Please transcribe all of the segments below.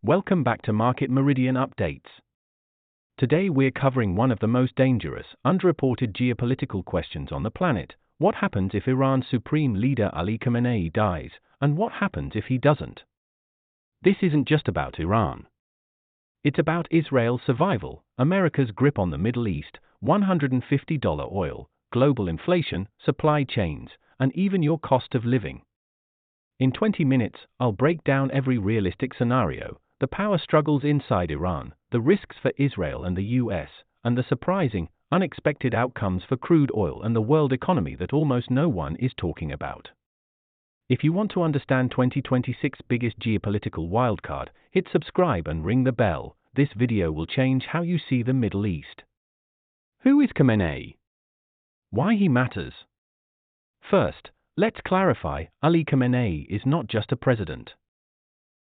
Welcome back to Market Meridian Updates. Today we're covering one of the most dangerous, underreported geopolitical questions on the planet. What happens if Iran's Supreme Leader Ali Khamenei dies, and what happens if he doesn't? This isn't just about Iran. It's about Israel's survival, America's grip on the Middle East, $150 oil, global inflation, supply chains, and even your cost of living. In 20 minutes, I'll break down every realistic scenario, the power struggles inside Iran, the risks for Israel and the US, and the surprising, unexpected outcomes for crude oil and the world economy that almost no one is talking about. If you want to understand 2026's biggest geopolitical wildcard, hit subscribe and ring the bell. This video will change how you see the Middle East. Who is Khamenei? Why he matters? First, let's clarify, Ali Khamenei is not just a president.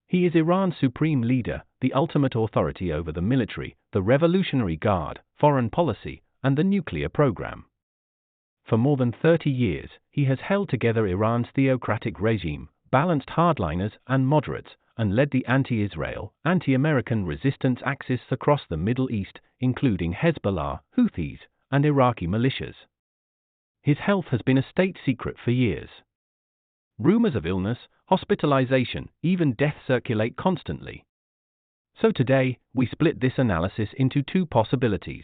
He is Iran's supreme leader, the ultimate authority over the military, the Revolutionary Guard, foreign policy, and the nuclear program. For more than 30 years, he has held together Iran's theocratic regime, balanced hardliners and moderates, and led the anti-Israel, anti-American resistance axis across the Middle East, including Hezbollah, Houthis, and Iraqi militias. His health has been a state secret for years. Rumors of illness, hospitalization, even death circulate constantly. So today, we split this analysis into two possibilities.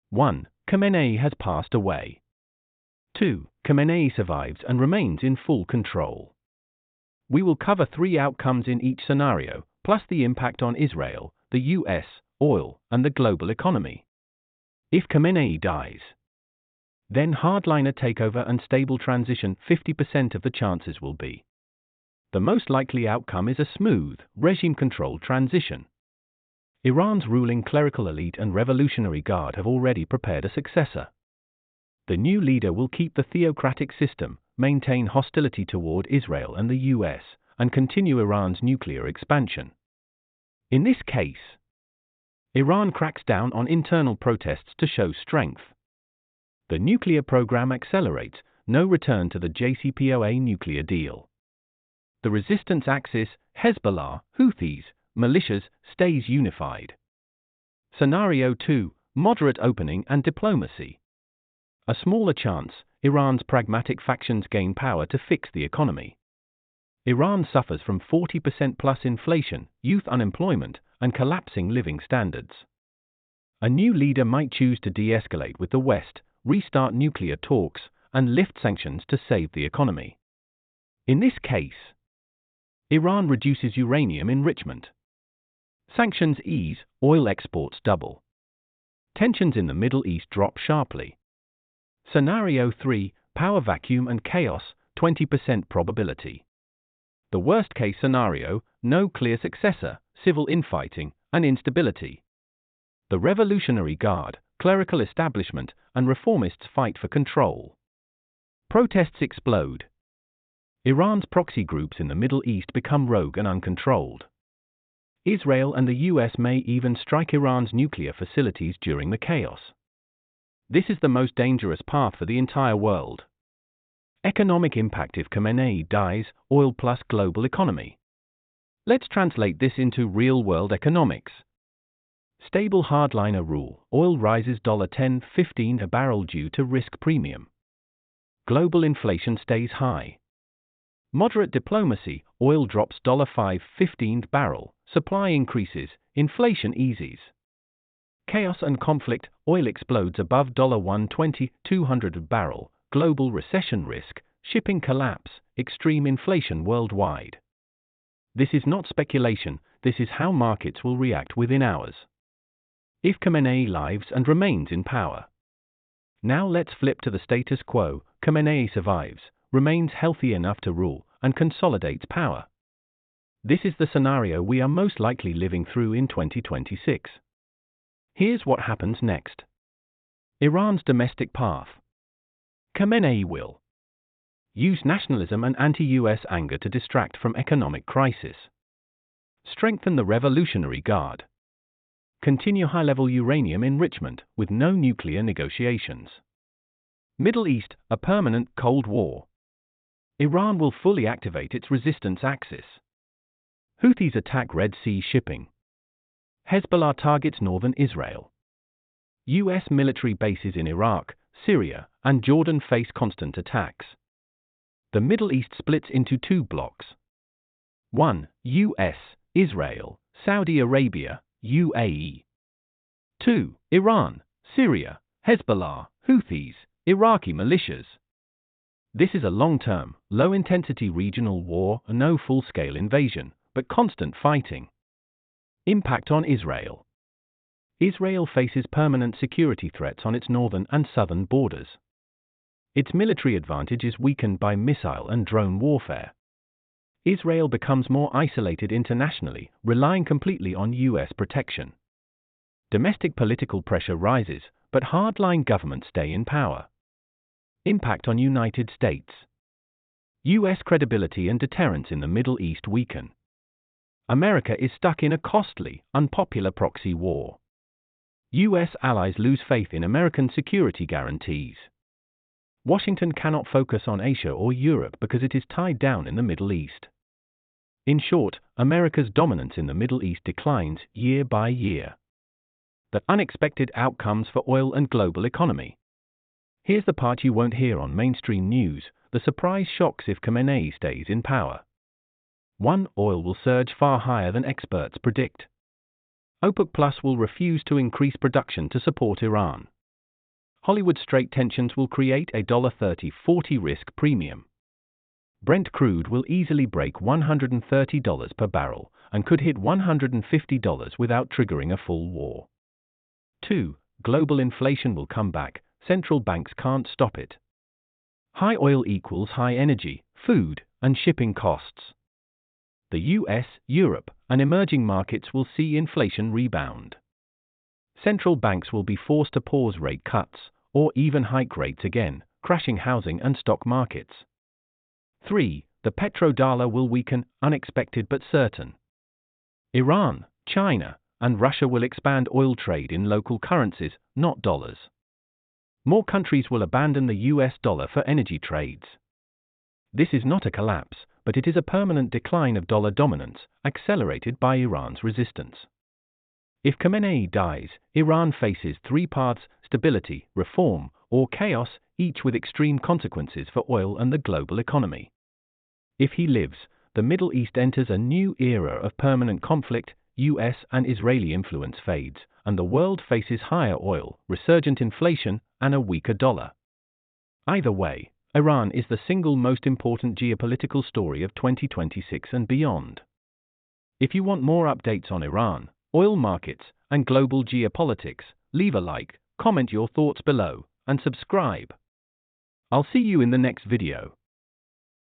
1. Khamenei has passed away. 2. Khamenei survives and remains in full control. We will cover three outcomes in each scenario, plus the impact on Israel, the US, oil, and the global economy. If Khamenei dies, then hardliner takeover and stable transition, 50% of the chances will be. The most likely outcome is a smooth, regime-controlled transition. Iran's ruling clerical elite and Revolutionary Guard have already prepared a successor. The new leader will keep the theocratic system, maintain hostility toward Israel and the US, and continue Iran's nuclear expansion. In this case, Iran cracks down on internal protests to show strength. The nuclear program accelerates, no return to the JCPOA nuclear deal. The resistance axis, Hezbollah, Houthis, militias, stays unified. Scenario 2, moderate opening and diplomacy. A smaller chance, Iran's pragmatic factions gain power to fix the economy. Iran suffers from 40% plus inflation, youth unemployment, and collapsing living standards. A new leader might choose to de-escalate with the West, restart nuclear talks, and lift sanctions to save the economy. In this case, Iran reduces uranium enrichment. Sanctions ease, oil exports double. Tensions in the Middle East drop sharply. Scenario 3, power vacuum and chaos, 20% probability. The worst-case scenario, no clear successor, civil infighting, and instability. The Revolutionary Guard, clerical establishment, and reformists fight for control. Protests explode. Iran's proxy groups in the Middle East become rogue and uncontrolled. Israel and the US may even strike Iran's nuclear facilities during the chaos. This is the most dangerous path for the entire world. Economic impact if Khamenei dies, oil plus global economy. Let's translate this into real-world economics. Stable hardliner rule, oil rises $10.15 a barrel due to risk premium. Global inflation stays high. Moderate diplomacy, oil drops $5.15 barrel, supply increases, inflation eases. Chaos and conflict, oil explodes above $120, $200 a barrel, global recession risk, shipping collapse, extreme inflation worldwide. This is not speculation, this is how markets will react within hours. If Khamenei lives and remains in power. Now let's flip to the status quo. Khamenei survives, remains healthy enough to rule, and consolidates power. This is the scenario we are most likely living through in 2026. Here's what happens next. Iran's domestic path. Khamenei will use nationalism and anti-US anger to distract from economic crisis. Strengthen the Revolutionary Guard. Continue high-level uranium enrichment with no nuclear negotiations. Middle East, a permanent Cold War. Iran will fully activate its resistance axis. Houthis attack Red Sea shipping. Hezbollah targets northern Israel. U.S. military bases in Iraq, Syria, and Jordan face constant attacks. The Middle East splits into two blocks. 1. U.S., Israel, Saudi Arabia, UAE. 2. Iran, Syria, Hezbollah, Houthis, Iraqi militias. This is a long-term, low-intensity regional war, no full-scale invasion, but constant fighting. Impact on Israel. Israel faces permanent security threats on its northern and southern borders. Its military advantage is weakened by missile and drone warfare. Israel becomes more isolated internationally, relying completely on U.S. protection. Domestic political pressure rises, but hardline governments stay in power. Impact on United States. U.S. credibility and deterrence in the Middle East weaken. America is stuck in a costly, unpopular proxy war. U.S. allies lose faith in American security guarantees. Washington cannot focus on Asia or Europe because it is tied down in the Middle East. In short, America's dominance in the Middle East declines year by year. The unexpected outcomes for oil and global economy. Here's the part you won't hear on mainstream news: the surprise shocks if Khamenei stays in power. 1. Oil will surge far higher than experts predict. OPEC Plus will refuse to increase production to support Iran. Hollywood Strait tensions will create a $30-40 risk premium. Brent crude will easily break $130 per barrel and could hit $150 without triggering a full war. 2. Global inflation will come back. Central banks can't stop it. High oil equals high energy, food, and shipping costs. The US, Europe, and emerging markets will see inflation rebound. Central banks will be forced to pause rate cuts, or even hike rates again, crashing housing and stock markets. 3. The petrodollar will weaken, unexpected but certain. Iran, China, and Russia will expand oil trade in local currencies, not dollars. More countries will abandon the US dollar for energy trades. This is not a collapse, but it is a permanent decline of dollar dominance, accelerated by Iran's resistance. If Khamenei dies, Iran faces three paths: stability, reform, or chaos, each with extreme consequences for oil and the global economy. If he lives, the Middle East enters a new era of permanent conflict. US and Israeli influence fades, and the world faces higher oil, resurgent inflation, and a weaker dollar. Either way, Iran is the single most important geopolitical story of 2026 and beyond. If you want more updates on Iran, oil markets, and global geopolitics, leave a like, comment your thoughts below, and subscribe. I'll see you in the next video.